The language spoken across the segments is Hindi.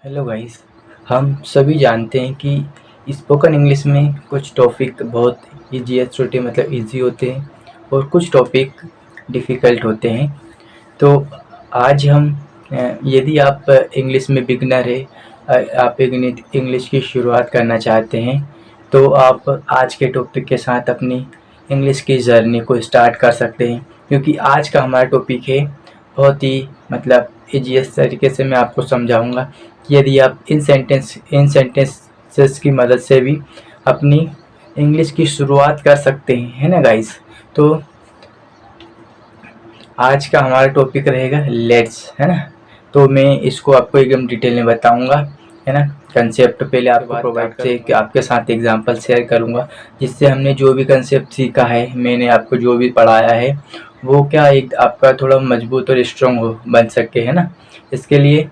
Hello guys. हम सभी जानते हैं कि स्पोकन इंग्लिश में कुछ टॉपिक बहुत ईजी या छोटे मतलब ईजी होते हैं और कुछ टॉपिक डिफ़िकल्ट होते हैं। तो आज हम यदि आप इंग्लिश में बिगनर है, आप इंग्लिश की शुरुआत करना चाहते हैं, तो आप आज के टॉपिक के साथ अपनी इंग्लिश की जर्नी को स्टार्ट कर सकते हैं। क्योंकि आज का हमारा टॉपिक है बहुत ही मतलब ईजीएस्ट तरीके से मैं आपको समझाऊंगा कि यदि आप इन सेंटेंसेस की मदद से भी अपनी इंग्लिश की शुरुआत कर सकते हैं, है ना गाइस। तो आज का हमारा टॉपिक रहेगा लेट्स, है ना। तो मैं इसको आपको एकदम डिटेल में बताऊंगा, है ना। कंसेप्ट पहले आपको प्रोवाइड से कि आपके साथ एग्जांपल शेयर करूंगा, जिससे हमने जो भी कंसेप्ट सीखा है, मैंने आपको जो भी पढ़ाया है, वो क्या एक आपका थोड़ा मजबूत और स्ट्रॉन्ग हो बन सके, है ना। इसके लिए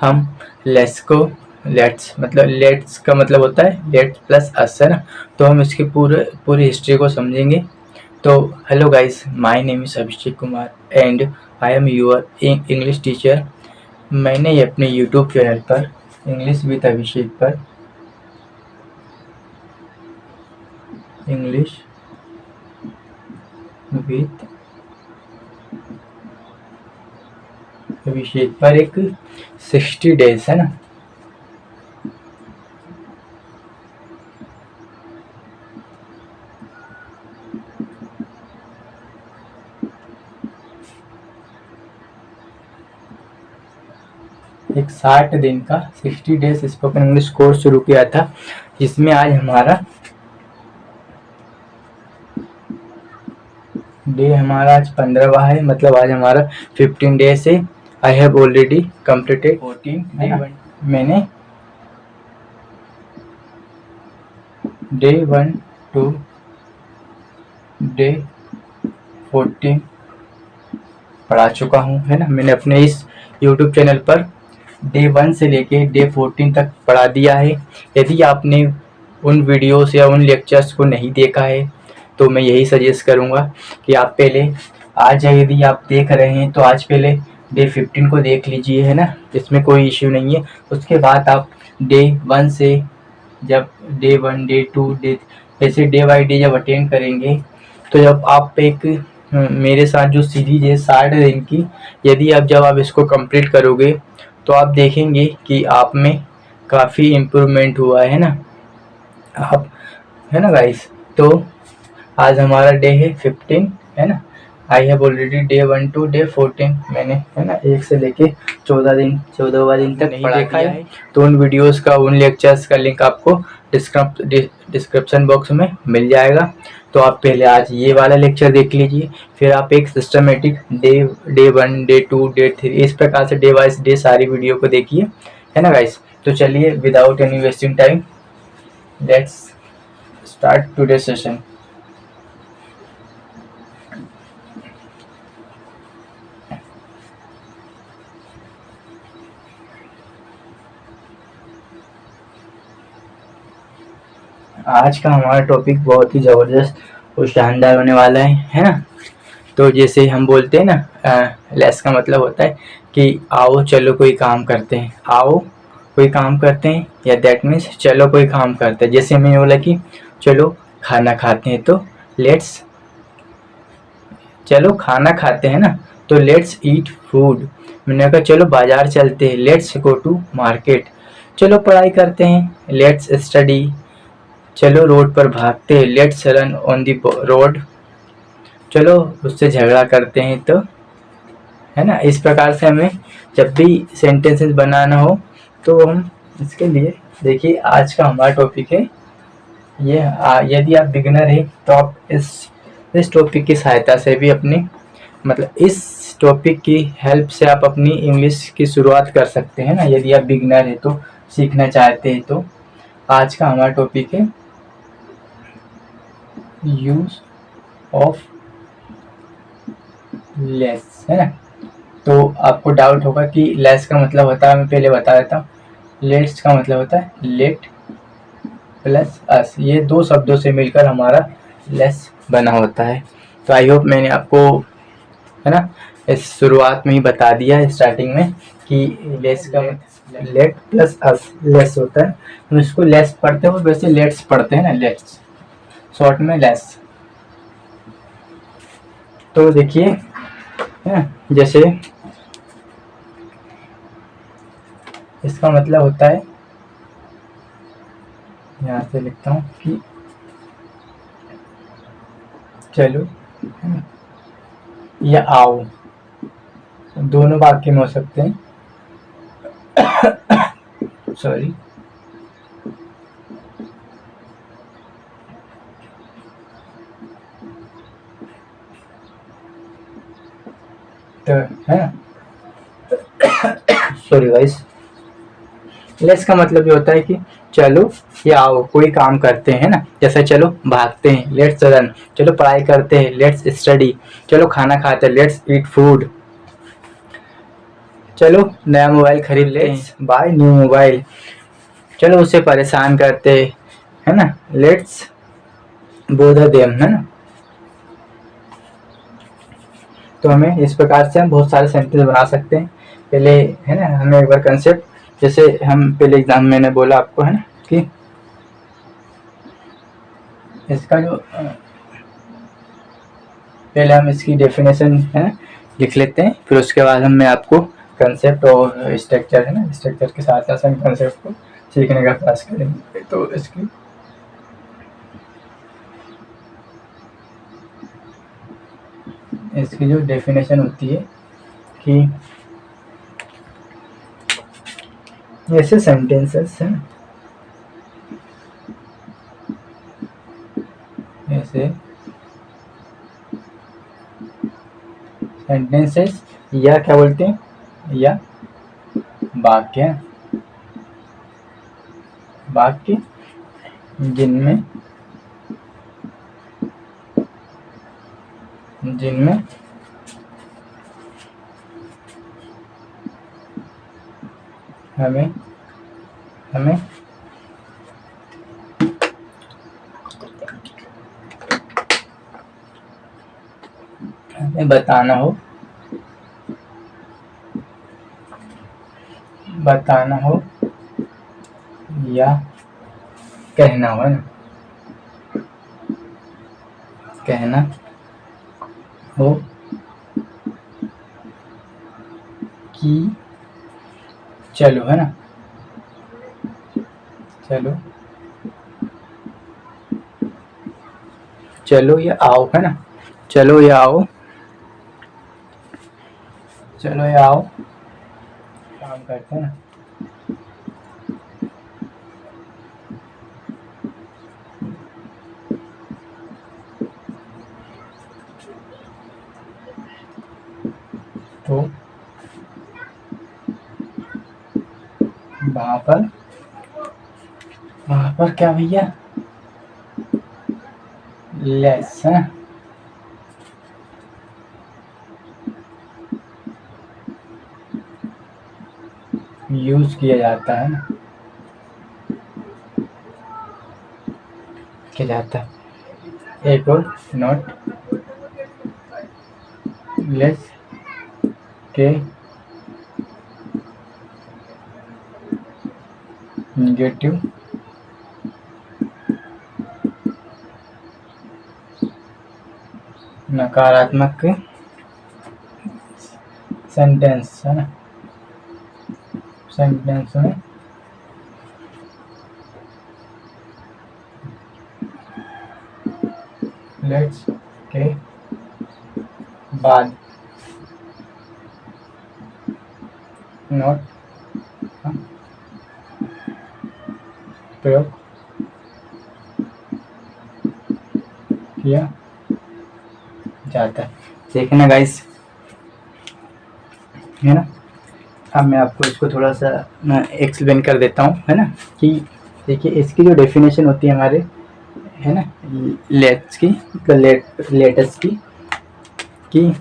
हम लेट्स का मतलब होता है लेट्स प्लस अस, है ना। तो हम इसकी पूरी हिस्ट्री को समझेंगे। तो hello guys, my name is Abhishek Kumar and I am your English teacher. मैंने ये अपने यूट्यूब चैनल पर इंग्लिश विद अभिषेक पर इंग्लिश विद अभिषेक पर एक 60 डेज, है ना, एक 60 दिन का 60 डेज स्पोकन इंग्लिश कोर्स शुरू किया था, जिसमें आज हमारा आज 15वां है। मतलब आज हमारा 15 डेज है। आई हैव ऑलरेडी कंप्लीटेड 14 डे। मैंने डे 1 टू डे 14 पढ़ा चुका हूँ, है ना। मैंने अपने इस यूट्यूब चैनल पर डे 1 से लेके डे 14 तक पढ़ा दिया है। यदि आपने उन वीडियोस या उन लेक्चर्स को नहीं देखा है, तो मैं यही सजेस्ट करूँगा कि आप पहले आज यदि आप देख रहे हैं तो आज पहले डे 15 को देख लीजिए, है ना। इसमें कोई इश्यू नहीं है। उसके बाद आप डे 1 से जब डे 1 डे 2 डे ऐसे डे बाई डे जब अटेंड करेंगे, तो जब आप एक मेरे साथ जो सीरीज है 60 दिन की, यदि जब आप इसको कंप्लीट करोगे तो आप देखेंगे कि आप में काफ़ी इम्प्रूवमेंट हुआ है ना आप, है ना गाइस। तो आज हमारा डे है 15, है ना। I have already day 1 to day 14 मैंने, है ना, 1 से लेके 14वां दिन तक पढ़ा दिया है। तो उन वीडियोस का, उन लेक्चर्स का लिंक आपको डिस्क्रिप्शन बॉक्स में मिल जाएगा। तो आप पहले आज ये वाला लेक्चर देख लीजिए, फिर आप एक सिस्टमेटिक डे 1 डे 2 डे 3 इस प्रकार से डे वाइज डे सारी वीडियो को देखिए, है ना गाइस। तो चलिए without any wasting time let's start today session. आज का हमारा टॉपिक बहुत ही ज़बरदस्त और शानदार होने वाला है ना। तो जैसे हम बोलते हैं ना, लेट्स का मतलब होता है कि आओ चलो कोई काम करते हैं, आओ कोई काम करते हैं, या दैट मीन्स चलो कोई काम करते हैं। जैसे मैंने बोला कि चलो खाना खाते हैं, तो लेट्स चलो खाना खाते हैं ना, तो लेट्स ईट फूड। मैंने कहा चलो बाजार चलते हैं, लेट्स गो टू मार्केट। चलो पढ़ाई करते हैं, लेट्स स्टडी। चलो रोड पर भागते हैं, let's run on the road. चलो उससे झगड़ा करते हैं, तो है ना। इस प्रकार से हमें जब भी सेंटेंसेस बनाना हो तो हम इसके लिए देखिए आज का हमारा टॉपिक है ये। यदि आप बिगिनर हैं तो आप इस टॉपिक की सहायता से भी अपनी मतलब इस टॉपिक की हेल्प से आप अपनी इंग्लिश की शुरुआत कर सकते हैं ना। यदि आप बिगिनर हैं तो सीखना चाहते हैं, तो आज का हमारा टॉपिक है यूज ऑफ लेस, है ना। तो आपको डाउट होगा कि लेस का मतलब होता है, मैं पहले बता देता हूँ। लेट्स का मतलब होता है लेट प्लस अस, ये दो शब्दों से मिलकर हमारा लेस बना होता है। तो आई होप मैंने आपको, है ना, इस शुरुआत में ही बता दिया है स्टार्टिंग में कि लेस का लेट प्लस अस लेस होता है, हम इसको लेस पढ़ते हैं, वैसे लेट्स पढ़ते हैं ना, लेट्स शॉर्ट में लेस। तो देखिए जैसे इसका मतलब होता है, यहाँ से लिखता हूँ कि चलो या आओ, दोनों वाक्य में हो सकते हैं। सॉरी, तो है ना, सॉरी गाइस। लेट्स का मतलब ये होता है कि चलो या आओ, कोई काम करते हैं ना, जैसे चलो भागते हैं, लेट्स रन, चलो पढ़ाई करते हैं, लेट्स स्टडी, चलो खाना खाते हैं, लेट्स ईट फूड, चलो नया मोबाइल खरीद लेट्स बाय न्यू मोबाइल, चलो उसे परेशान करते है ना, लेट्स बोदर देम, है ना। तो हमें इस प्रकार से हम बहुत सारे सेंटेंस बना सकते हैं। पहले है ना, हमें एक बार कंसेप्ट, जैसे हम पहले एग्जाम मैंने बोला आपको है ना कि इसका जो पहले हम इसकी डेफिनेशन है लिख लेते हैं, फिर उसके बाद हम मैं आपको कंसेप्ट और स्ट्रक्चर है ना, स्ट्रक्चर के साथ साथ हम कंसेप्ट को सीखने का प्रयास करेंगे। तो इसकी जो डेफिनेशन होती है कि ऐसे सेंटेंसेस हैं, ऐसे सेंटेंसेस या क्या बोलते हैं, या वाक्य, वाक्य जिनमें हमें बताना हो या कहना हो, है ना, कहना हो कि चलो, है ना, चलो या आओ, है ना, चलो या आओ काम करते हैं ना। तो वहां पर क्या भैया, लेस है, यूज किया जाता है ना, किया जाता है। एक और नॉट लेस के नेगेटिव नकारात्मक सेंटेंस, है ना, सेंटेंस में लेट्स के बाद नॉट प्रयोग किया जाता है। देखना गाइस, है ना, अब मैं आपको इसको थोड़ा सा एक्सप्लेन कर देता हूँ, है ना, कि देखिए इसकी जो डेफिनेशन होती है हमारे, है ना, लेट्स की, लेटेस्ट की, कि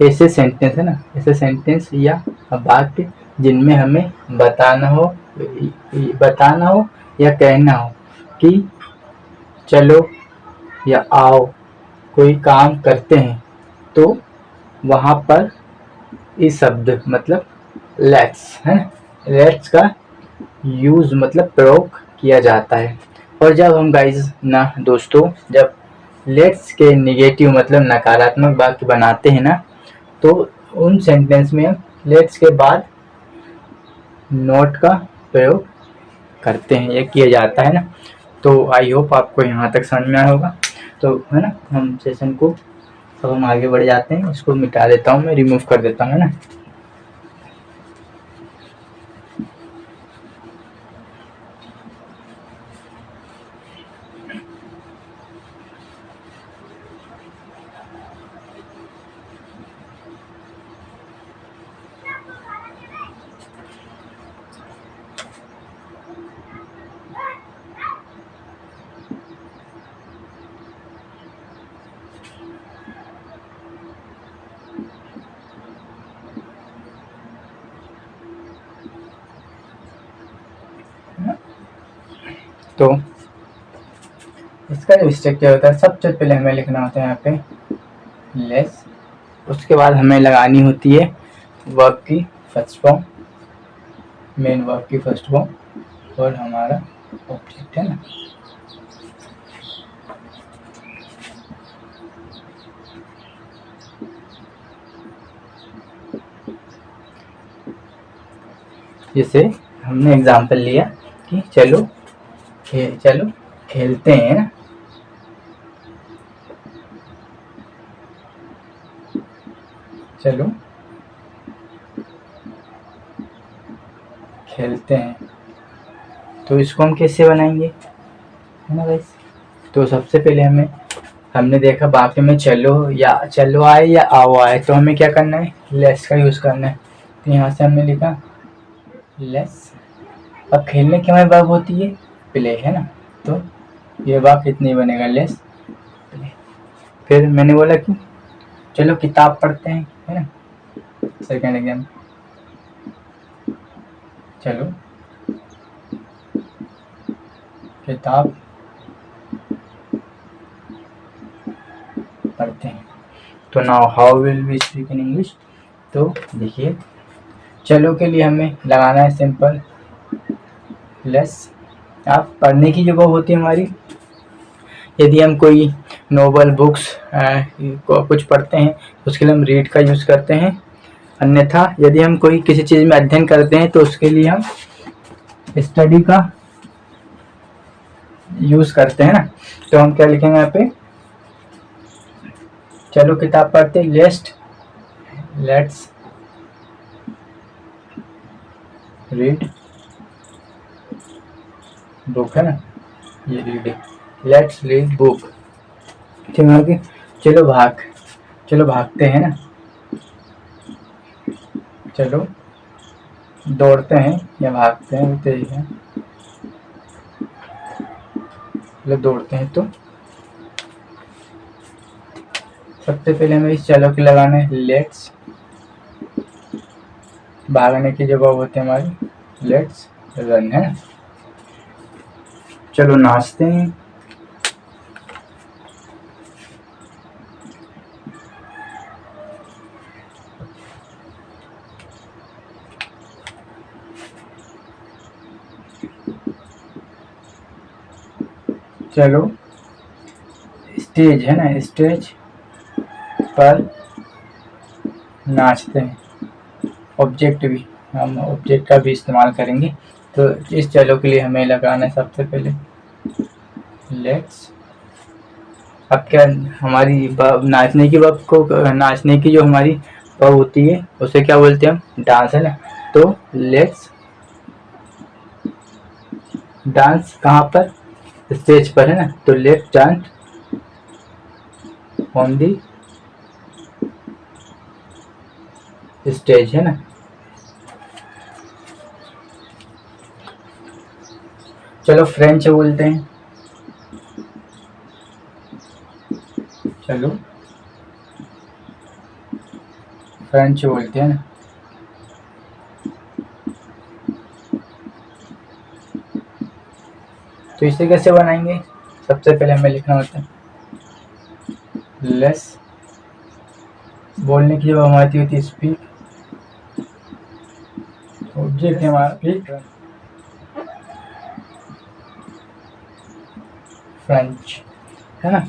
ऐसे सेंटेंस, है ना, ऐसे सेंटेंस या वाक्य जिनमें हमें बताना हो या कहना हो कि चलो या आओ, कोई काम करते हैं, तो वहाँ पर इस शब्द मतलब लेट्स, है ना। लेट्स का यूज मतलब प्रयोग किया जाता है। और जब हम गाइज ना दोस्तों, जब लेट्स के निगेटिव मतलब नकारात्मक वाक्य बनाते हैं ना, तो उन सेंटेंस में हम लेट्स के बाद नॉट का प्रयोग करते हैं, ये किया जाता है ना। तो आई होप आपको यहाँ तक समझ में आया होगा। तो है ना, हम सेशन को अब हम आगे बढ़ जाते हैं। इसको मिटा देता हूँ, मैं रिमूव कर देता हूँ, है ना। तो इसका जो स्टेप क्या होता है, सबसे पहले हमें लिखना होता है यहाँ पे लेस, उसके बाद हमें लगानी होती है वर्ब की फर्स्ट फॉर्म, मेन वर्ब की फर्स्ट फॉर्म और हमारा ऑब्जेक्ट, है ना। जैसे हमने एग्जांपल लिया कि चलो खेलते हैं ना, चलो खेलते हैं। तो इसको हम कैसे बनाएंगे, है ना गाइस। तो सबसे पहले हमने देखा वाक्य में चलो आए या आओ आए, तो हमें क्या करना है, लेस का यूज करना है। तो यहाँ से हमने लिखा लेस। अब खेलने की हमारी वर्ब होती है प्ले, है ना। तो ये वाक्य इतनी बनेगा, लेस प्ले। फिर मैंने बोला कि चलो किताब पढ़ते हैं, है ना। सेकेंड एग्जाम्पल, चलो किताब पढ़ते हैं। तो now how will we speak in English. तो देखिए, चलो के लिए हमें लगाना है सिंपल लेस। आप पढ़ने की जो वो होती है हमारी, यदि हम कोई नोवेल बुक्स कुछ पढ़ते हैं, उसके लिए हम रीड का यूज़ करते हैं। अन्यथा यदि हम कोई किसी चीज़ में अध्ययन करते हैं, तो उसके लिए हम स्टडी का यूज़ करते हैं ना। तो हम क्या लिखेंगे यहाँ पे, चलो किताब पढ़ते, लेट्स रीड बुक, है ना। ये रीडिंग, लेट्स रीड बुक। ठीक है, चलो भागते हैं ना, चलो दौड़ते हैं या भागते हैं, तेज है, चलो दौड़ते हैं। तो सबसे पहले हमें इस चलो के लगाना है लेट्स। भागने की जवाब होती है हमारी लेट्स रन, है ना। चलो नाचते हैं, चलो स्टेज, है ना, स्टेज पर नाचते हैं। ऑब्जेक्ट भी, हम ऑब्जेक्ट का भी इस्तेमाल करेंगे। तो इस चलो के लिए हमें लगाना है सबसे पहले लेट्स। अब क्या, हमारी नाचने की वर्ब को, नाचने की जो हमारी वर्ब होती है उसे क्या बोलते हैं हम, डांस, है ना। तो लेट्स डांस, कहाँ पर, स्टेज पर, है ना। तो let's dance on the stage, है ना। चलो फ्रेंच बोलते हैं, चलो फ्रेंच बोलते हैं ना। तो इसे कैसे बनाएंगे, सबसे पहले हमें लिखना होता है लेस, बोलने की जब हमारी होती है स्पीक, सब्जेक्ट है हमारा ठीक फ्रेंच, है ना।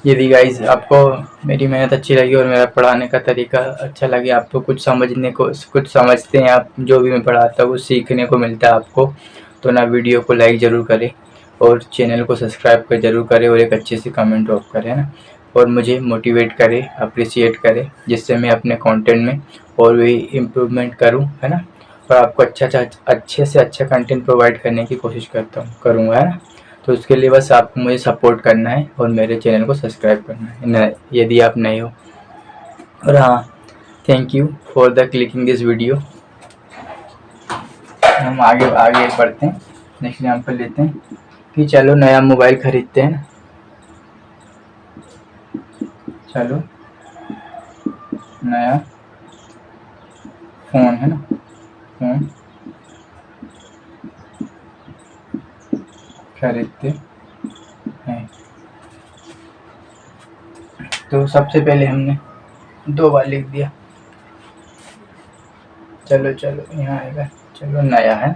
यदि गाइज आपको मेरी मेहनत अच्छी लगी और मेरा पढ़ाने का तरीका अच्छा लगे, आपको कुछ समझने को, कुछ समझते हैं आप, जो भी मैं पढ़ाता हूँ सीखने को मिलता है आपको, तो ना वीडियो को लाइक ज़रूर करें और चैनल को सब्सक्राइब कर ज़रूर करें और एक अच्छी सी कमेंट ड्रॉप करें, है ना। और मुझे मोटिवेट करें, अप्रिशिएट करें, जिससे मैं अपने कंटेंट में और भी इम्प्रूवमेंट करूँ, है ना। और आपको अच्छे से अच्छा कंटेंट प्रोवाइड करने की कोशिश करूँगा, है ना। तो उसके लिए बस आपको मुझे सपोर्ट करना है और मेरे चैनल को सब्सक्राइब करना है यदि आप नए हो। और हाँ, thank you for the clicking this video. हम आगे आगे बढ़ते हैं, नेक्स्ट एग्जाम्पल लेते हैं कि चलो नया मोबाइल खरीदते हैं। चलो नया फ़ोन, है ना, फ़ोन खरीदते हैं। तो सबसे पहले हमने 2 बार लिख दिया। चलो चलो यहाँ आएगा, चलो नया है,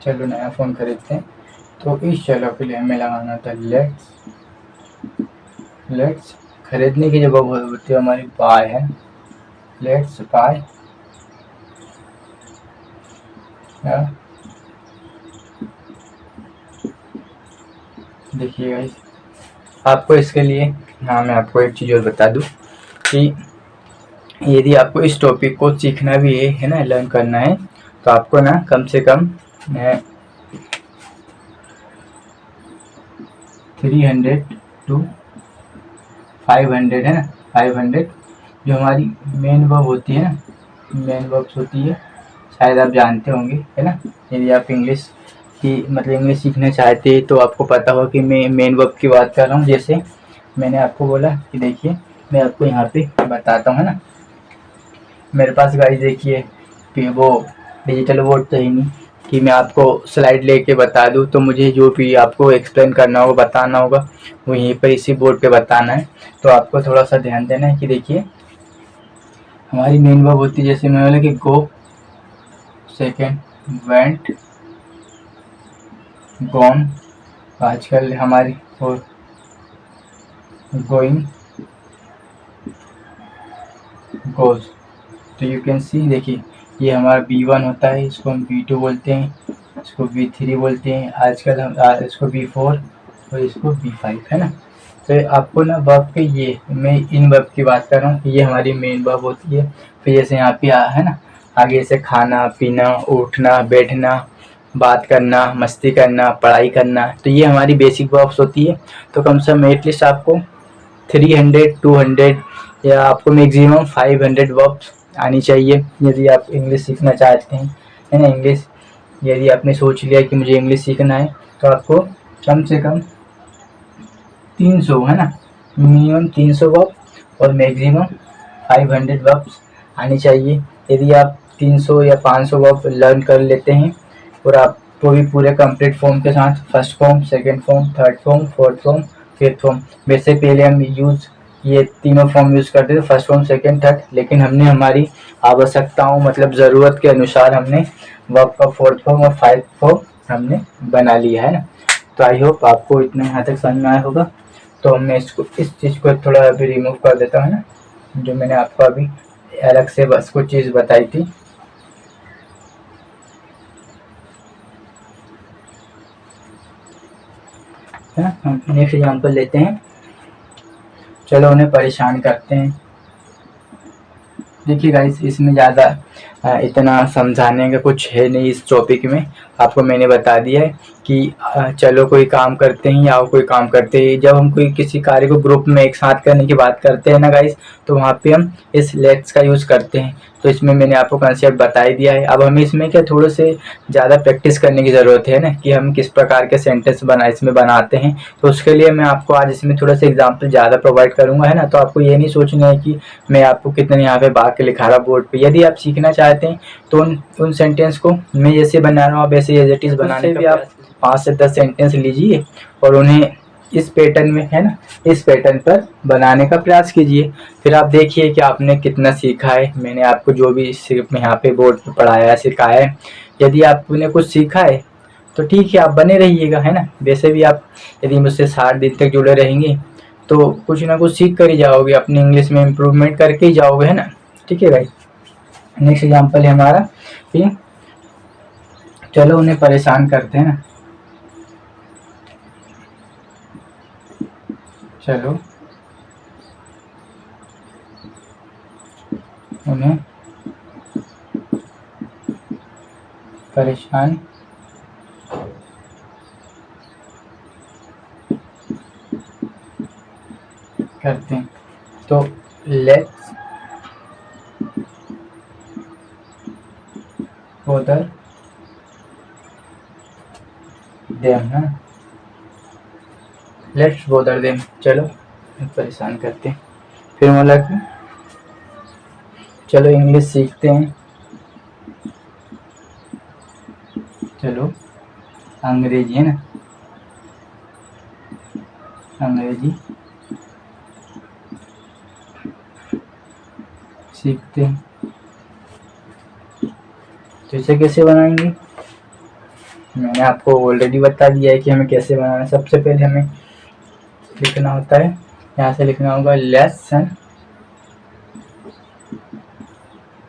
चलो नया फ़ोन खरीदते हैं। तो इस चलो के लिए हमें लगाना था लेट्स खरीदने की जगह होती है हमारी बाय, है, लेट्स बाय। देखिए गाइस, आपको इसके लिए, हाँ मैं आपको एक चीज़ और बता दूँ कि यदि आपको इस टॉपिक को सीखना भी है ना, लर्न करना है, तो आपको ना कम से कम 300 to 500, है ना, 500 जो हमारी मेन वर्ब होती है ना, मेन वर्ब्स होती है, शायद आप जानते होंगे, है ना। यदि आप इंग्लिश की मतलब इंग्लिश सीखना चाहते हैं तो आपको पता हो कि मैं मेन वर्ब की बात कर रहा हूँ। जैसे मैंने आपको बोला कि देखिए मैं आपको यहाँ पे बताता हूँ, है ना। मेरे पास गाइस देखिए कि वो डिजिटल बोर्ड तो ही नहीं कि मैं आपको स्लाइड लेके बता दूँ, तो मुझे जो भी आपको एक्सप्लेन करना होगा, बताना होगा, वो यहीं पर इसी बोर्ड पे बताना है। तो आपको थोड़ा सा ध्यान देना है कि देखिए हमारी मेन वर्ब होती है, जैसे मैं बोला कि गो, सेकेंड वेंट, गॉन, आजकल हमारी और गोइंग, गोज। तो यू कैन सी, देखिए ये हमारा B1 होता है, इसको हम B2 बोलते हैं, इसको B3 बोलते हैं, आजकल हम इसको B4 और इसको B5, है ना। तो आपको ना वर्ब के, ये मैं इन वर्ब की बात कर रहा हूँ, ये हमारी मेन वर्ब होती है। फिर जैसे यहाँ पे है ना, आगे से खाना पीना, उठना बैठना, बात करना, मस्ती करना, पढ़ाई करना, तो ये हमारी बेसिक वर्ब्स होती है। तो कम से कम एटलीस्ट आपको 300 200 या आपको मैक्सिमम 500 वर्ब्स आनी चाहिए यदि आप इंग्लिश सीखना चाहते हैं, है ना। इंग्लिश यदि आपने सोच लिया कि मुझे इंग्लिश सीखना है, तो आपको कम से कम 300, है ना, मिनिमम 300 वर्ब और मैक्सिमम 500 वर्ब्स आनी चाहिए। यदि आप 300 या 500 वर्ब लर्न कर लेते हैं और आप तो भी पूरे कंप्लीट फॉर्म के साथ, first form, second form, third form, fourth form, fifth form, वैसे पहले हम ये तीनों फॉर्म यूज़ करते थे, फर्स्ट फॉर्म, सेकंड, थर्ड, लेकिन हमने हमारी आवश्यकताओं मतलब ज़रूरत के अनुसार हमने वर्ब का फोर्थ फॉर्म और फाइव फॉर्म हमने बना लिया, है ना। तो आई होप आपको इतना यहाँ तक समझ में आया होगा। तो मैं इसको, इस चीज़ को थोड़ा अभी रिमूव कर देता हूँ ना, जो मैंने आपको अभी अलग से बस कुछ चीज़ बताई थी। हम नेक्स्ट एग्जाम्पल लेते हैं, चलो उन्हें परेशान करते हैं। देखिए गाइस, इसमें ज़्यादा इतना समझाने का कुछ है नहीं इस टॉपिक में। आपको मैंने बता दिया है कि चलो कोई काम करते हैं या कोई काम करते हैं। जब हम कोई किसी कार्य को ग्रुप में एक साथ करने की बात करते हैं ना गाइस, तो वहाँ पे हम इस लेट्स का यूज़ करते हैं। तो इसमें मैंने आपको कंसेप्ट बता ही दिया है। अब हमें इसमें क्या थोड़े से ज़्यादा प्रैक्टिस करने की ज़रूरत है ना, कि हम किस प्रकार के सेंटेंस इसमें बनाते हैं। तो उसके लिए मैं आपको आज इसमें थोड़ा सा एग्जाम्पल ज़्यादा प्रोवाइड करूँगा, है ना। तो आपको ये नहीं सोचना है कि मैं आपको कितने यहाँ पे भाग के लिखा रहा बोर्ड पे। यदि आप सीखना चाहते जाते हैं, तो उन सेंटेंस को मैं जैसे बना रहा हूँ आप ऐसे एज इट इज़ बनाने का आप 5 से 10 सेंटेंस लीजिए और उन्हें इस पैटर्न में, है ना, इस पैटर्न पर बनाने का प्रयास कीजिए। फिर आप देखिए कि आपने कितना सीखा है। मैंने आपको जो भी सिर्फ यहाँ पे बोर्ड पे पढ़ाया सिखाया है, यदि आपने कुछ सीखा है तो ठीक है, आप बने रहिएगा, है ना। वैसे भी आप यदि मुझसे 60 दिन तक जुड़े रहेंगे तो कुछ ना कुछ सीख कर ही जाओगे, अपनी इंग्लिश में इम्प्रूवमेंट करके ही जाओगे, है ना। ठीक है भाई। नेक्स्ट एग्जाम्पल है हमारा कि चलो उन्हें परेशान करते हैं ना। चलो उन्हें परेशान करते हैं, तो लेट्स bother them, है। लेट्स bother them, चलो परेशान करते हैं। फिर बोला कि चलो इंग्लिश सीखते हैं, चलो अंग्रेजी, है ना, अंग्रेजी सीखते हैं। तो इसे कैसे बनाएंगे, मैंने आपको ऑलरेडी बता दिया है कि हमें कैसे बनाना है। सबसे पहले हमें लिखना होता है, यहाँ से लिखना होगा लेसन,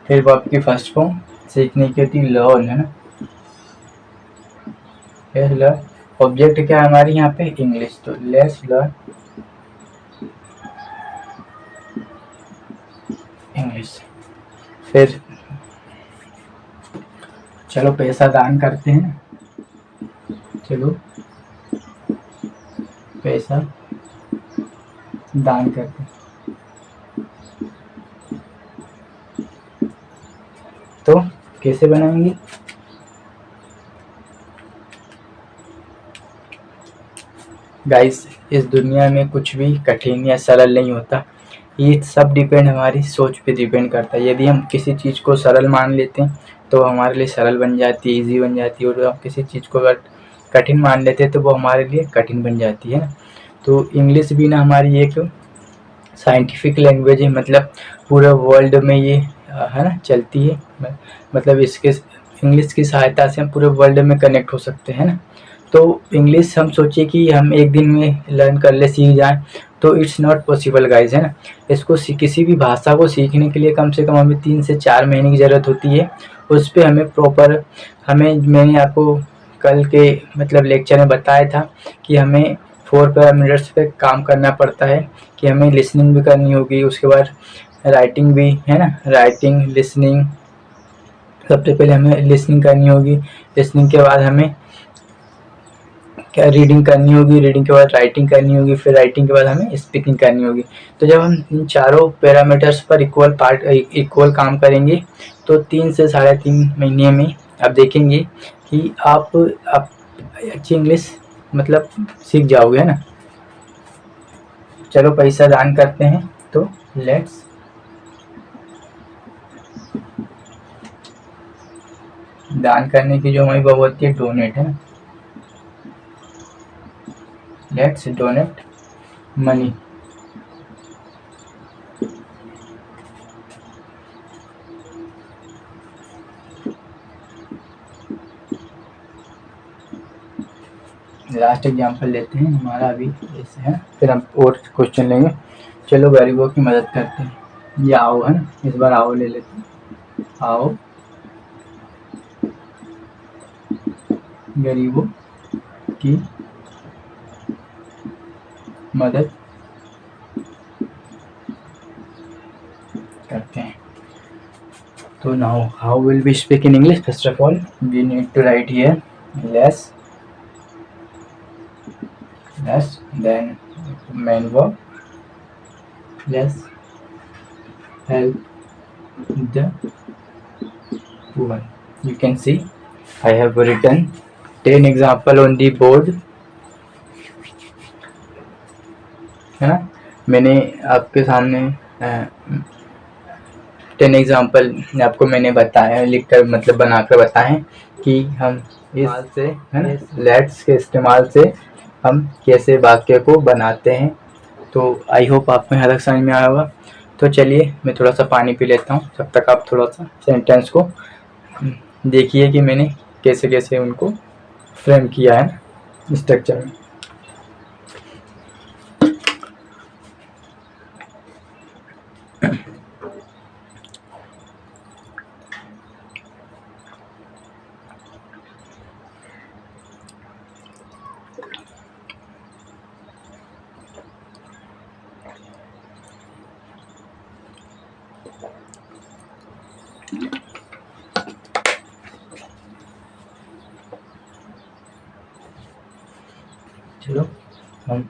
फिर वो आपकी फर्स्ट फॉर्म सीखने की होती है लर्न, है ना। लर्न ऑब्जेक्ट क्या है हमारी यहाँ पे, इंग्लिश, तो लेट्स लर्न इंग्लिश। फिर चलो पैसा दान करते हैं, चलो पैसा दान करते हैं। तो कैसे बनाएंगे, गाइस इस दुनिया में कुछ भी कठिन या सरल नहीं होता, ये सब डिपेंड हमारी सोच पे डिपेंड करता है। यदि हम किसी चीज़ को सरल मान लेते हैं तो हमारे लिए सरल बन जाती है, ईजी बन जाती है, और हम किसी चीज़ को अगर कठिन मान लेते हैं तो वो हमारे लिए कठिन बन जाती है ना। तो इंग्लिश भी ना हमारी एक साइंटिफिक लैंग्वेज है, मतलब पूरे वर्ल्ड में ये है ना चलती है, मतलब इसके इंग्लिश की सहायता से हम पूरे वर्ल्ड में कनेक्ट हो सकते हैं ना। तो इंग्लिश हम सोचिए कि हम एक दिन में लर्न कर ले, सीख जाएं, तो इट्स नॉट पॉसिबल गाइज, है ना। इसको किसी भी भाषा को सीखने के लिए कम से कम हमें 3 से 4 महीने की ज़रूरत होती है। उस पर हमें प्रॉपर, मैंने आपको कल के मतलब लेक्चर में बताया था कि हमें 4 पैरामीटर्स पे काम करना पड़ता है, कि हमें लिसनिंग भी करनी होगी, उसके बाद राइटिंग भी, है ना, राइटिंग लिसनिंग। सबसे पहले हमें लिसनिंग करनी होगी, लिसनिंग के बाद हमें क्या रीडिंग करनी होगी, रीडिंग के बाद राइटिंग करनी होगी, फिर राइटिंग के बाद हमें स्पीकिंग करनी होगी। तो जब हम इन चारों पैरामीटर्स पर इक्वल काम करेंगे तो 3 से 3.5 महीने में आप देखेंगे कि आप अच्छी इंग्लिश मतलब सीख जाओगे, है ना। चलो पैसा दान करते हैं, तो लेट्स दान करने की जो हमारी बात होती है डोनेट, है ना, let's donate money. Last example लेते हैं हमारा अभी ऐसे है, फिर हम और क्वेश्चन लेंगे। चलो गरीबों की मदद करते हैं, ये आओ, है ना, इस बार आओ ले लेते हैं, आओ गरीबों की मदद करते हैं। तो now how will we speak in English, first of all we need to write here less, then main verb, let's help the poor. You can see I have written 10 example on the board, है ना। मैंने आपके सामने 10 एग्जाम्पल आपको मैंने बताया, लिखकर मतलब बनाकर बताएं कि हम इस से है ना लेट्स के इस्तेमाल से हम कैसे वाक्य को बनाते हैं। तो आई होप आपको यहाँ तक समझ में आया होगा। तो चलिए मैं थोड़ा सा पानी पी लेता हूँ, तब तक आप थोड़ा सा सेंटेंस को देखिए कि मैंने कैसे कैसे उनको फ्रेम किया है स्ट्रक्चर में। चलो हम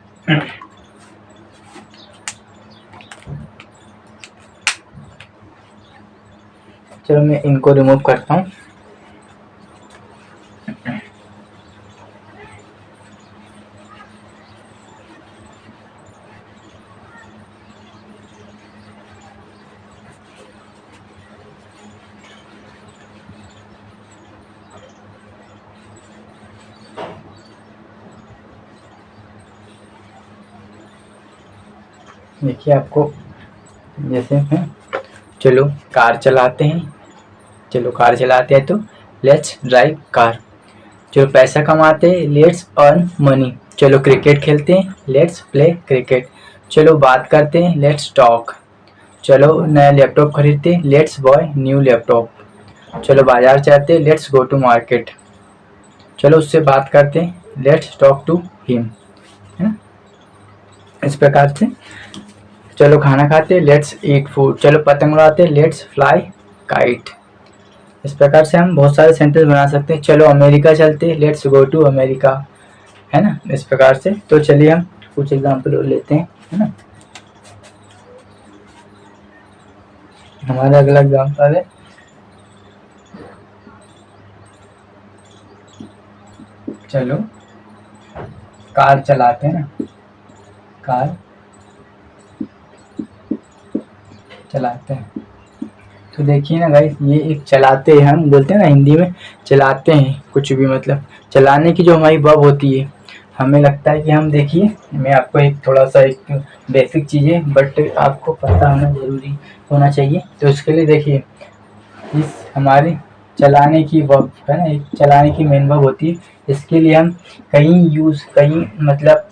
चलो मैं इनको रिमूव करता हूँ। देखिए आपको जैसे हैं, चलो कार चलाते हैं, चलो कार चलाते हैं तो लेट्स ड्राइव कार। चलो पैसा कमाते हैं, लेट्स अर्न मनी। चलो क्रिकेट खेलते हैं, लेट्स प्ले क्रिकेट। चलो बात करते हैं, लेट्स टॉक। चलो नया लैपटॉप खरीदते हैं, लेट्स बाय न्यू लैपटॉप। चलो बाजार जाते हैं, लेट्स गो टू मार्केट। चलो उससे बात करते हैं, लेट्स टॉक टू हिम, है ना, इस प्रकार से। चलो खाना खाते हैं, लेट्स ईट फूड। चलो पतंग उड़ाते हैं, लेट्स फ्लाई काइट। इस प्रकार से हम बहुत सारे सेंटेंस बना सकते हैं। चलो अमेरिका चलते हैं, लेट्स गो टू अमेरिका, है ना, इस प्रकार से। तो चलिए हम कुछ एग्जाम्पल लेते हैं, है ना। हमारा अगला एग्जाम्पल है, चलो कार चलाते हैं ना, कार चलाते हैं। तो देखिए ना गाइस, ये एक चलाते हैं, हम बोलते हैं ना हिंदी में चलाते हैं कुछ भी, मतलब चलाने की जो हमारी वर्ब होती है, हमें लगता है कि हम, देखिए मैं आपको एक थोड़ा सा एक बेसिक चीज़ है बट आपको पता होना ज़रूरी होना चाहिए। तो इसके लिए देखिए, इस हमारे चलाने की वर्ब है ना, एक चलाने की मेन वर्ब होती है। इसके लिए हम कहीं मतलब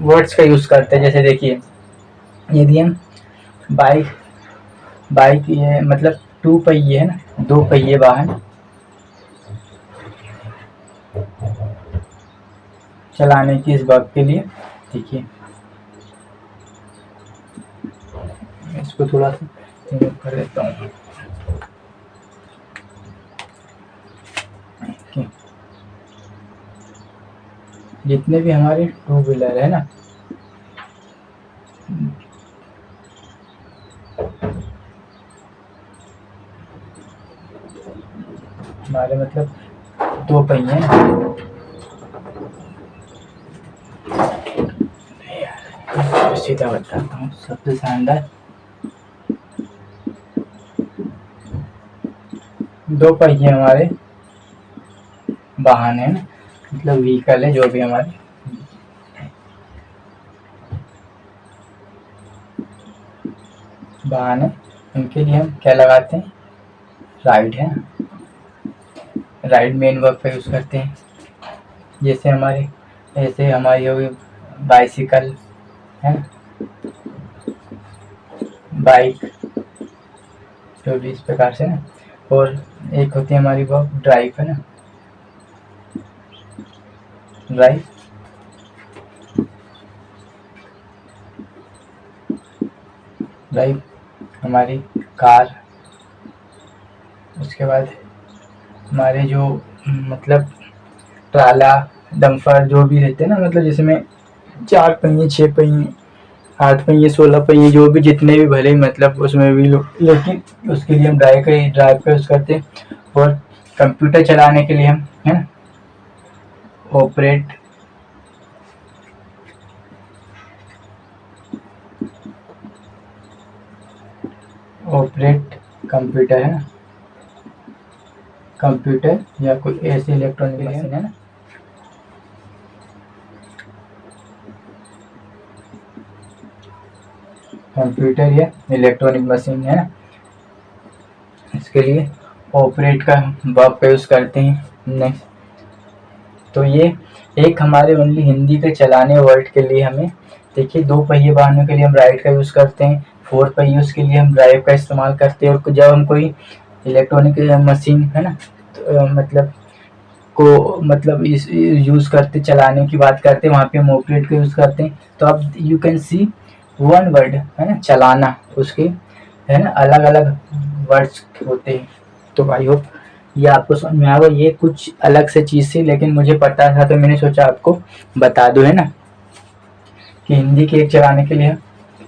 वर्ड्स का यूज़ करते हैं। जैसे देखिए, यदि हम बाइक ये मतलब 2 पहिए है ना, 2 पहिए वाहन चलाने की इस वर्ब के लिए, देखिए इसको थोड़ा सा रिमूव कर देता हूँ। जितने भी हमारे 2 व्हीलर है ना, हमारे मतलब 2 पहिए हैं, सीधा बताता हूँ सबसे शानदार। 2 पहिए हमारे वाहन है ना, मतलब व्हीकल है, जो भी हमारे वाहन है, उनके लिए हम क्या लगाते हैं, राइड है ना, राइड मेन वर्ब का यूज़ करते हैं। जैसे हमारी हो गई बाइसिकल, है ना, बाइक, जो भी इस प्रकार से ना। और एक होती है हमारी वर्ब ड्राइव, है ना, ड्राइव। ड्राइव हमारी कार। उसके बाद हमारे जो मतलब ट्राला, डम्फर जो भी रहते हैं ना, मतलब जिसमें 4 पहिए, 6 पहिए, 8 पहिए, 16 पहिए, जो भी जितने भी भले ही मतलब उसमें भी लेकिन उसके लिए हम ड्राइव का यूज़ करते हैं। और कंप्यूटर चलाने के लिए हम, है ना, ऑपरेट ऑपरेट कंप्यूटर है ना, कंप्यूटर या कोई ऐसी इलेक्ट्रॉनिक मशीन है ना, कंप्यूटर या इलेक्ट्रॉनिक मशीन है ना, इसके लिए ऑपरेट का वर्ब का यूज़ करते हैं। नेक्स्ट, तो ये एक हमारे ओनली हिंदी के चलाने वर्ड के लिए हमें देखिए, 2 पहिए वाहनों के लिए हम राइड का यूज़ करते हैं, 4 पहियों के लिए हम ड्राइव का इस्तेमाल करते हैं, और जब हम कोई इलेक्ट्रॉनिक मशीन है ना, तो मतलब को मतलब इस यूज़ करते चलाने की बात करते हैं, वहाँ पे हम ऑपरेट का यूज़ करते हैं। तो अब you can see one word है ना, चलाना, उसके है ना अलग अलग वर्ड्स होते हैं। तो आई होप ये आपको समझ में आएगा। ये कुछ अलग से चीज़ थी, लेकिन मुझे पता था तो मैंने सोचा आपको बता दूं, है ना, कि हिंदी के एक चलाने के लिए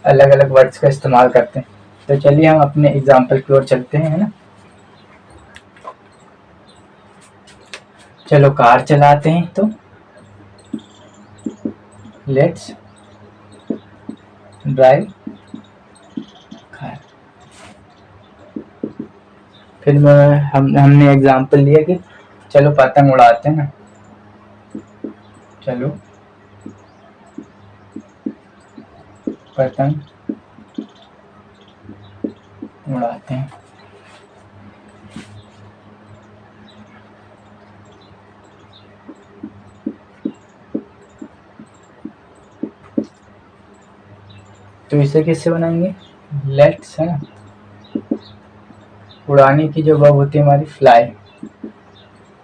अलग अलग वर्ड्स का इस्तेमाल करते हैं। तो चलिए हम अपने एग्जाम्पल की ओर चलते हैं, है ना। चलो कार चलाते हैं, तो लेट्स ड्राइव कार। फिर हमने एग्जाम्पल लिया कि चलो पतंग उड़ाते हैं ना, चलो पतंग उड़ाते हैं। तो इसे किससे बनाएंगे, लेट्स है ना, उड़ाने की जो वर्ब होती है हमारी फ्लाई,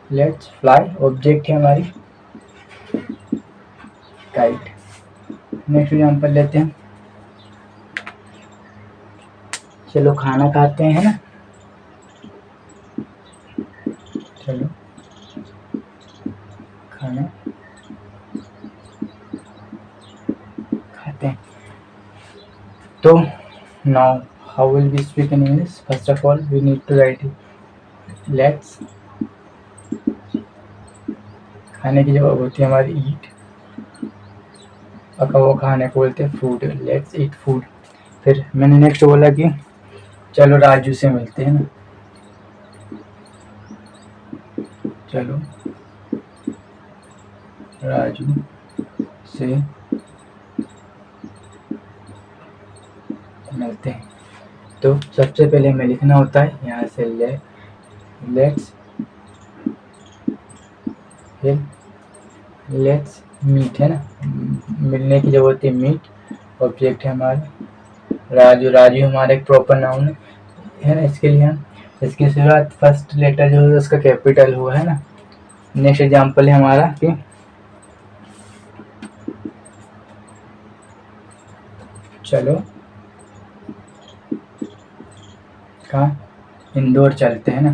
लेट्स फ्लाई, ऑब्जेक्ट है हमारी काइट। नेक्स्ट एग्जाम्पल लेते हैं, चलो खाना खाते हैं, है ना, चलो खाना खाते हैं। तो now how will we speak in English, first of all we need to write it, let's, खाने की जगह होती है हमारी ईट, पका हुआ खाने को बोलते हैं फूड, लेट्स ईट फूड। फिर मैंने नेक्स्ट बोला कि चलो राजू से मिलते हैं ना, चलो राजू से मिलते हैं। तो सबसे पहले हमें लिखना होता है यहाँ से लेट्स, फिर लेट्स मीट है ना, मिलने की जगह होती है मीट, ऑब्जेक्ट है हमारे राजू, राजू हमारा एक प्रॉपर नाउन है ना, इसके लिए हम इसकी शुरुआत फर्स्ट लेटर जो है उसका कैपिटल हुआ है ना। नेक्स्ट एग्जाम्पल है हमारा कि चलो कहाँ, इंदौर चलते हैं ना,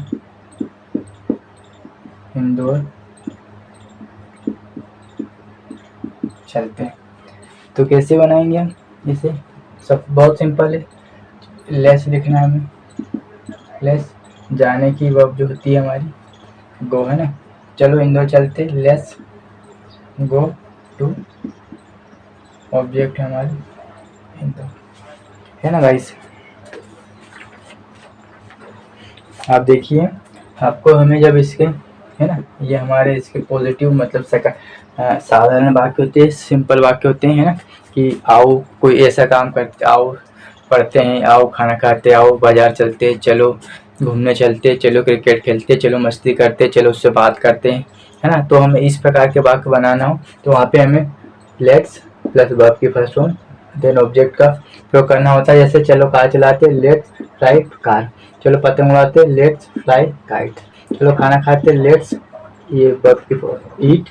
इंदौर चलते हैं। तो कैसे बनाएंगे हम इसे, सब बहुत सिंपल है, लेस लिखना है हमें, लेस जाने की वर्ब जो होती है हमारी गो है ना, चलो इंदौर चलते, लेस गो टू, ऑब्जेक्ट है हमारी इंदौर, है ना गाइस। आप देखिए, आपको हमें जब इसके है ना, ये हमारे इसके पॉजिटिव मतलब साधारण वाक्य होते हैं, सिंपल वाक्य होते हैं, है ना, कि आओ कोई ऐसा काम करते, आओ पढ़ते हैं, आओ खाना खाते, आओ बाजार चलते, चलो घूमने चलते, चलो क्रिकेट खेलते, चलो मस्ती करते, चलो उससे बात करते हैं, है ना। तो हमें इस प्रकार के वाक्य बनाना हो तो वहाँ पे हमें लेट्स प्लस वर्ब की फर्स्ट फॉर्म देन ऑब्जेक्ट का प्रयोग करना होता है। जैसे चलो कार चलाते, लेट्स राइड कार, चलो पतंग उड़ाते, लेट्स फ्लाई काइट, चलो खाना खाते, लेट्स ये वर्ब की ईट,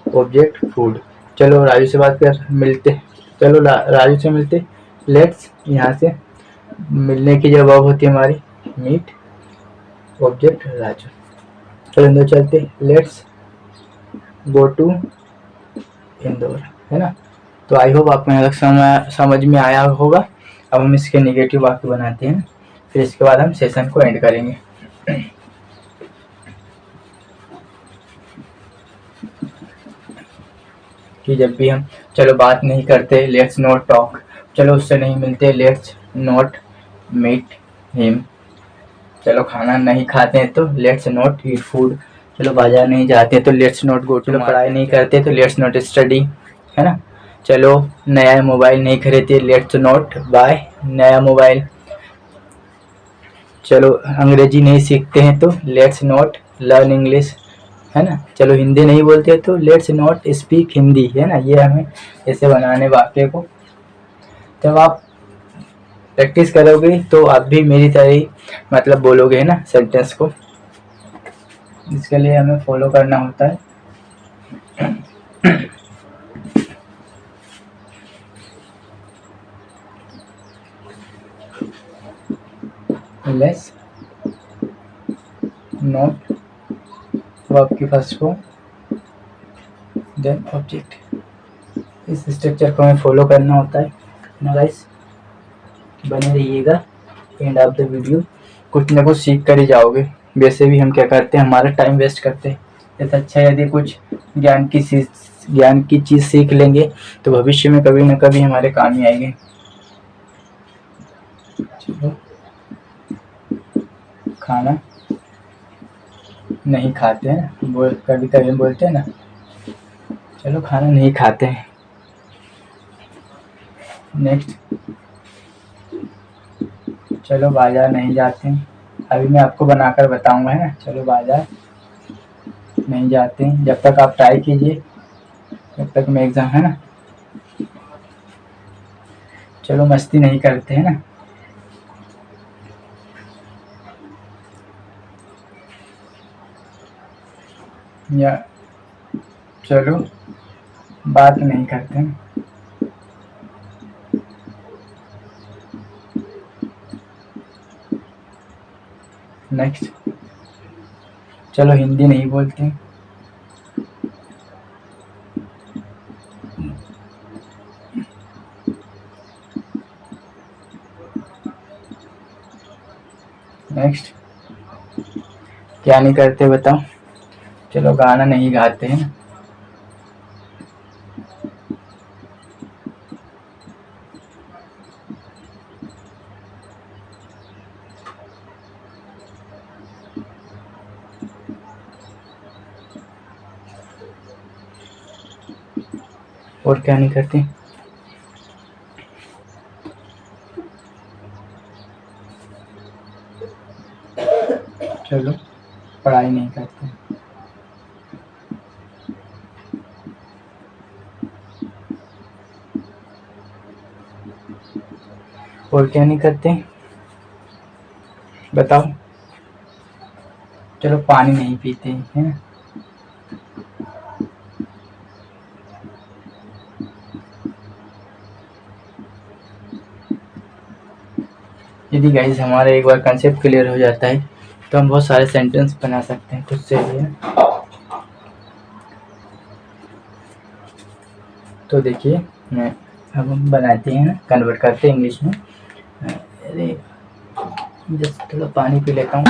ऑब्जेक्ट फूड, चलो राजू से बात कर मिलते, चलो राजू से मिलते, लेट्स यहाँ से मिलने की जो वर्ब होती है हमारी मीट, ऑब्जेक्ट राजू, चलो इंदौर चलते, लेट्स गो टू इंदौर, है ना। तो आई होप आपको यहाँ तक समझ में आया होगा। अब हम इसके नेगेटिव वाक्य बनाते हैं, फिर इसके बाद हम सेशन को एंड करेंगे। कि जब भी हम चलो बात नहीं करते, लेट्स नॉट टॉक, चलो उससे नहीं मिलते, लेट्स नॉट मीट हिम, चलो खाना नहीं खाते हैं तो लेट्स नॉट ईट फूड। चलो बाजार नहीं जाते तो लेट्स नॉट गो टू। पढ़ाई नहीं करते तो लेट्स नॉट स्टडी, है ना। चलो नया मोबाइल नहीं खरीदते, लेट्स नॉट बाय नया मोबाइल। चलो अंग्रेजी नहीं सीखते हैं तो लेट्स नॉट लर्न इंग्लिश, है ना। चलो हिंदी नहीं बोलते तो लेट्स नॉट स्पीक हिंदी, है ना। ये हमें ऐसे बनाने वाक्य को। जब आप प्रैक्टिस करोगे तो आप भी मेरी तरह ही मतलब बोलोगे, है ना, सेंटेंस को। इसके लिए हमें फॉलो करना होता है। लेट्स नॉट वर्ब की फर्स्ट फॉर्म देन ऑब्जेक्ट। इस स्ट्रक्चर को हमें फॉलो करना होता है ना गाइस। बने रहिएगा एंड ऑफ द वीडियो, कुछ ना कुछ सीख कर ही जाओगे। वैसे भी हम क्या करते हैं, हमारा टाइम वेस्ट करते हैं। इससे अच्छा यदि कुछ ज्ञान की चीज़ सीख लेंगे तो भविष्य में कभी ना कभी हमारे काम ही आएंगे। चलो खाना नहीं खाते हैं, कभी कभी बोलते हैं ना, चलो खाना नहीं खाते हैं। नेक्स्ट, चलो बाजार नहीं जाते हैं। अभी मैं आपको बनाकर बताऊंगा, है ना। चलो बाजार नहीं जाते हैं। जब तक आप ट्राई कीजिए तब तक मैं एग्जाम, है ना। चलो मस्ती नहीं करते, है ना। या चलो बात नहीं करते हैं। नेक्स्ट, चलो हिंदी नहीं बोलते हैं। नेक्स्ट, क्या नहीं करते बताओ। चलो गाना नहीं गाते हैं। और क्या नहीं करते। चलो पढ़ाई नहीं करते। और क्या नहीं करते बताओ। चलो पानी नहीं पीते, है ना। यदि गाइस हमारा एक बार कंसेप्ट क्लियर हो जाता है तो हम बहुत सारे सेंटेंस बना सकते हैं खुद से भी, है। तो देखिए मैं अब हम बनाते हैं ना, कन्वर्ट करते हैं इंग्लिश में। अरे जस्ट थोड़ा पानी पी लेता हूँ।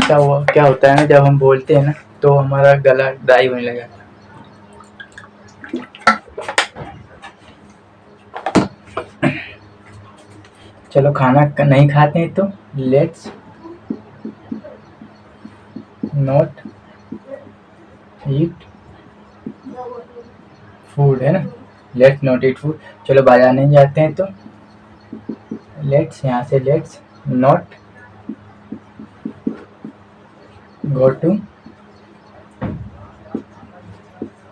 क्या होता है ना, जब हम बोलते हैं ना तो हमारा गला ड्राई होने लगा। चलो खाना नहीं खाते हैं तो लेट्स नॉट ईट फूड, है ना। Let's not eat food. चलो बाजार नहीं जाते हैं तो लेट्स, यहाँ से let's not go to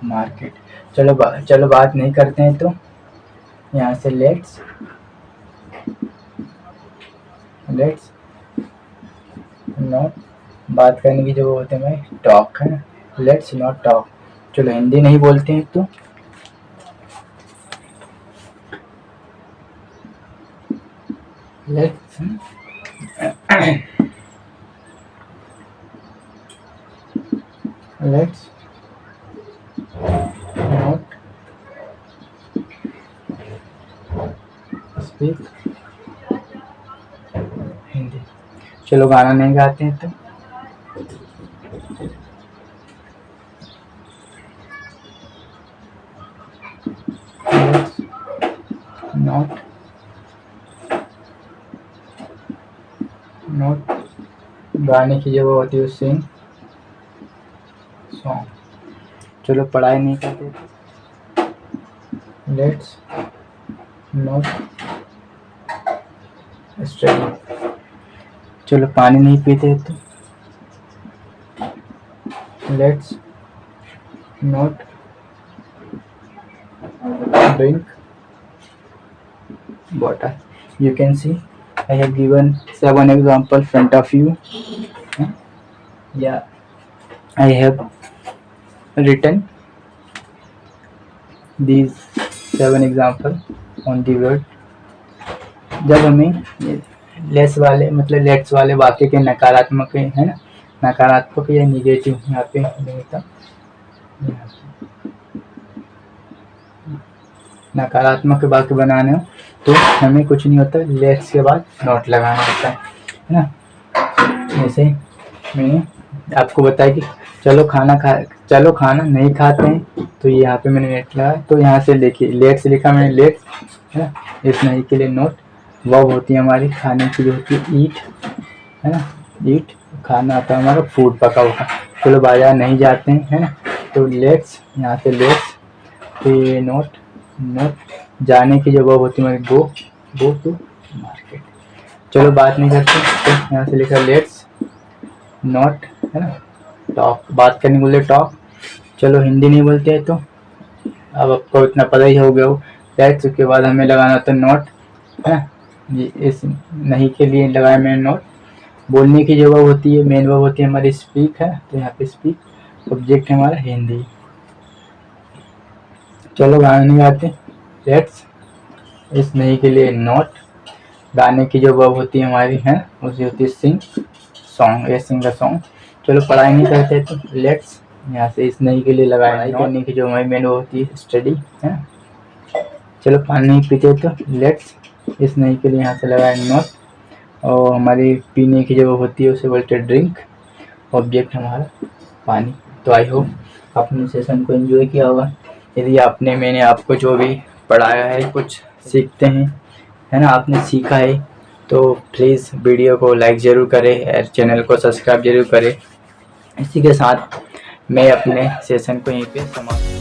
market. चलो बात नहीं करते हैं तो यहाँ से लेट्स नॉट, बात करने की जो होते हैं टॉक, है ना। Let's not talk. चलो हिंदी नहीं बोलते हैं तो लेट्स नॉट स्पीक हिंदी। चलो गाना नहीं गाते हैं तो नॉट गाने की जगह होती है सिंग सॉन्ग। चलो पढ़ाई नहीं करते, लेट्स नॉट स्टडी। चलो पानी नहीं पीते तो let's not drink water. You can see I have given 7 example front of you. Yeah, I have written these 7 example on the word. जब हमें लेस वाले मतलब लेट्स वाले वाक्य के नकारात्मक है ना, नकारात्मक या निगेटिव यहाँ पे होता, नकारात्मक वाक्य बनाने हो तो हमें कुछ नहीं होता, लेट्स के बाद नॉट लगाना होता है ना। जैसे मैंने आपको बताया कि चलो खाना नहीं खाते हैं, तो यहाँ पे मैंने लेट लगाया, तो यहाँ से देखिए लेट्स लिखा मैंने, लेट्स है ना, इस नहीं के लिए नोट। वर्ब होती है हमारी खाने की जो होती है ईट, है ना, ईट खाना आता है हमारा फूड पका हुआ। चलो बाजार नहीं जाते हैं, है ना, तो लेट्स यहाँ से लेट्स, तो ये नोट जाने की जो वर्ब होती है हमारी गो टू मार्केट। चलो बात नहीं करते, तो यहाँ से लिखा लेट्स नॉट, है ना, टॉक, बात करने के लिए टॉक। चलो हिंदी नहीं बोलते हैं तो अब आपको इतना पता ही हो गया हो, लेट्स के बाद हमें लगाना था नॉट, है ना, ये इस नहीं के लिए लगाया मैंने नॉट। बोलने की जो वर्ब होती है मेन वर्ब होती है हमारी स्पीक, है, तो यहाँ पे स्पीक ऑब्जेक्ट है हमारा हिंदी। चलो गाने नहीं गाते, लेट्स इस नहीं के लिए नॉट, गाने की जो वर्ब होती है हमारी है उसी होती है सिंग सॉन्ग, ये सिंग द सॉन्ग। चलो पढ़ाई नहीं करते तो लेट्स यहाँ से इस नहीं के लिए लगाया, पढ़ाई करने की जो हमारी मेन वो होती है स्टडी, है। चलो पानी नहीं पीते तो लेट्स इस नहीं के लिए यहाँ से लगाया नॉट, और हमारी पीने की जो होती है उसे बोलते हैं ड्रिंक, ऑब्जेक्ट हमारा पानी। तो आई होप आपने सेशन को एंजॉय किया होगा। यदि मैंने आपको जो भी पढ़ाया है कुछ सीखते हैं, है ना, आपने सीखा है, तो प्लीज़ वीडियो को लाइक ज़रूर करें और चैनल को सब्सक्राइब ज़रूर करें। इसी के साथ मैं अपने सेशन को यहीं पे समाप्त